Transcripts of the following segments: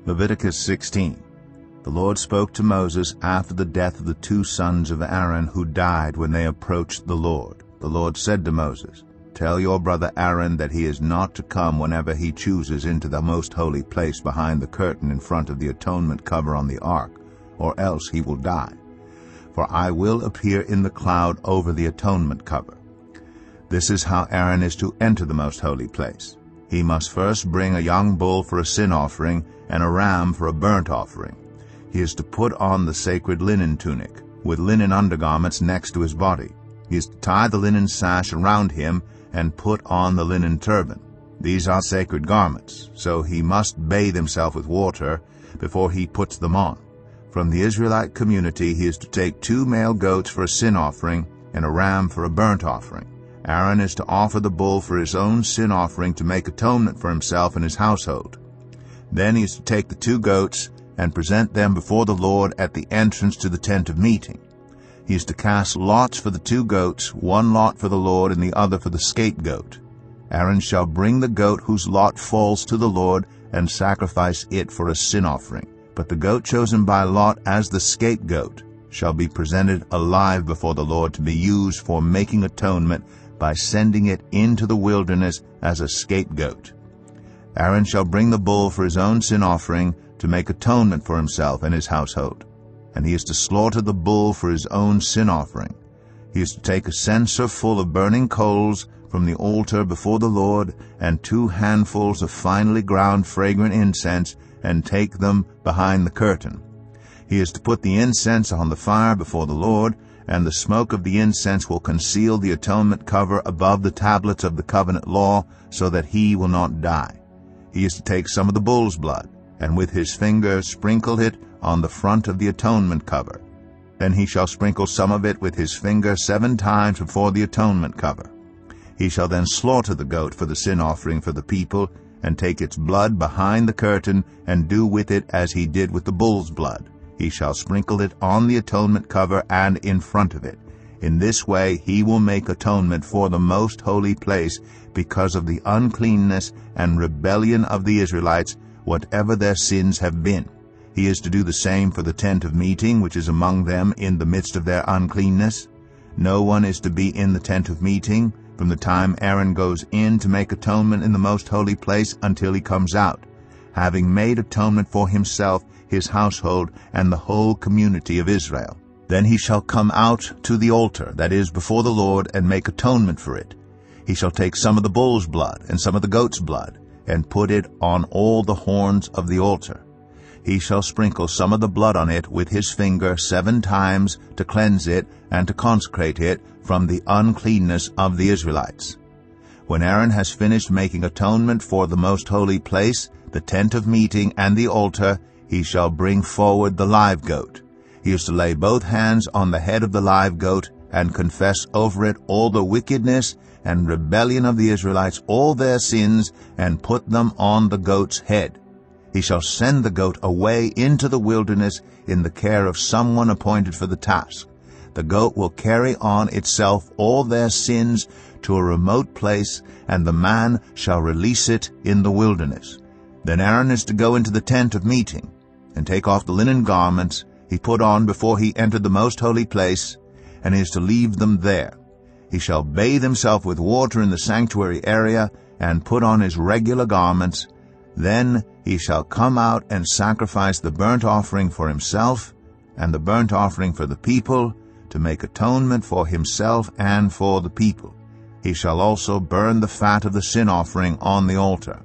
Leviticus 16. The Lord spoke to Moses after the death of the 2 sons of Aaron who died when they approached the Lord. The Lord said to Moses, "Tell your brother Aaron that he is not to come whenever he chooses into the most holy place behind the curtain in front of the atonement cover on the ark, or else he will die. For I will appear in the cloud over the atonement cover." This is how Aaron is to enter the most holy place. He must first bring a young bull for a sin offering and a ram for a burnt offering. He is to put on the sacred linen tunic, with linen undergarments next to his body. He is to tie the linen sash around him and put on the linen turban. These are sacred garments, so he must bathe himself with water before he puts them on. From the Israelite community he is to take 2 male goats for a sin offering and a ram for a burnt offering. Aaron is to offer the bull for his own sin offering to make atonement for himself and his household. Then he is to take the 2 goats and present them before the Lord at the entrance to the tent of meeting. He is to cast lots for the 2 goats, 1 lot for the Lord and the other for the scapegoat. Aaron shall bring the goat whose lot falls to the Lord and sacrifice it for a sin offering. But the goat chosen by lot as the scapegoat shall be presented alive before the Lord to be used for making atonement by sending it into the wilderness as a scapegoat. Aaron shall bring the bull for his own sin offering to make atonement for himself and his household. And he is to slaughter the bull for his own sin offering. He is to take a censer full of burning coals from the altar before the Lord, and 2 handfuls of finely ground fragrant incense, and take them behind the curtain. He is to put the incense on the fire before the Lord, and the smoke of the incense will conceal the atonement cover above the tablets of the covenant law, so that he will not die. He is to take some of the bull's blood, and with his finger sprinkle it on the front of the atonement cover. Then he shall sprinkle some of it with his finger 7 times before the atonement cover. He shall then slaughter the goat for the sin offering for the people, and take its blood behind the curtain, and do with it as he did with the bull's blood. He shall sprinkle it on the atonement cover and in front of it. In this way he will make atonement for the most holy place because of the uncleanness and rebellion of the Israelites, whatever their sins have been. He is to do the same for the tent of meeting, which is among them in the midst of their uncleanness. No one is to be in the tent of meeting from the time Aaron goes in to make atonement in the most holy place until he comes out, having made atonement for himself, his household, and the whole community of Israel. Then he shall come out to the altar, that is, before the Lord, and make atonement for it. He shall take some of the bull's blood and some of the goat's blood, and put it on all the horns of the altar. He shall sprinkle some of the blood on it with his finger 7 times to cleanse it and to consecrate it from the uncleanness of the Israelites. When Aaron has finished making atonement for the most holy place, the tent of meeting, and the altar, he shall bring forward the live goat. He is to lay both hands on the head of the live goat and confess over it all the wickedness and rebellion of the Israelites, all their sins, and put them on the goat's head. He shall send the goat away into the wilderness in the care of someone appointed for the task. The goat will carry on itself all their sins to a remote place, and the man shall release it in the wilderness. Then Aaron is to go into the tent of meeting, and take off the linen garments he put on before he entered the most holy place, and he is to leave them there. He shall bathe himself with water in the sanctuary area, and put on his regular garments. Then he shall come out and sacrifice the burnt offering for himself, and the burnt offering for the people, to make atonement for himself and for the people. He shall also burn the fat of the sin offering on the altar.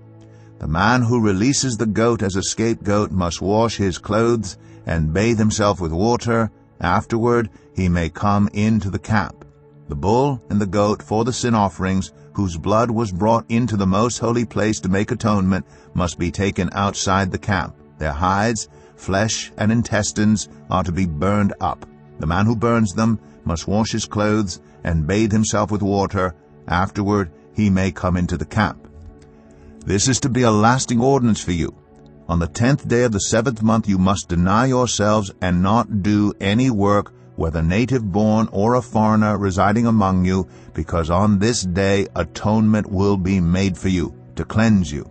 The man who releases the goat as a scapegoat must wash his clothes and bathe himself with water. Afterward he may come into the camp. The bull and the goat for the sin offerings, whose blood was brought into the most holy place to make atonement, must be taken outside the camp. Their hides, flesh, and intestines are to be burned up. The man who burns them must wash his clothes and bathe himself with water. Afterward he may come into the camp. This is to be a lasting ordinance for you. On the 10th day of the 7th month you must deny yourselves and not do any work, whether native-born or a foreigner residing among you, because on this day atonement will be made for you, to cleanse you.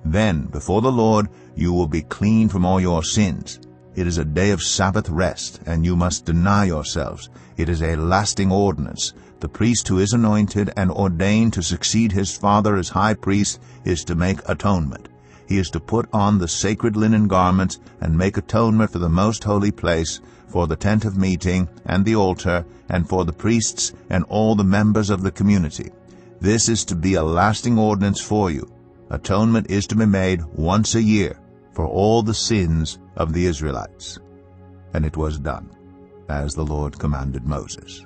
Then, before the Lord, You will be clean from all your sins. It is a day of Sabbath rest, and you must deny yourselves. It is a lasting ordinance. The priest who is anointed and ordained to succeed his father as high priest is to make atonement. He is to put on the sacred linen garments and make atonement for the most holy place, for the tent of meeting and the altar, and for the priests and all the members of the community. This is to be a lasting ordinance for you. Atonement is to be made once a year for all the sins of the Israelites. And it was done, as the Lord commanded Moses.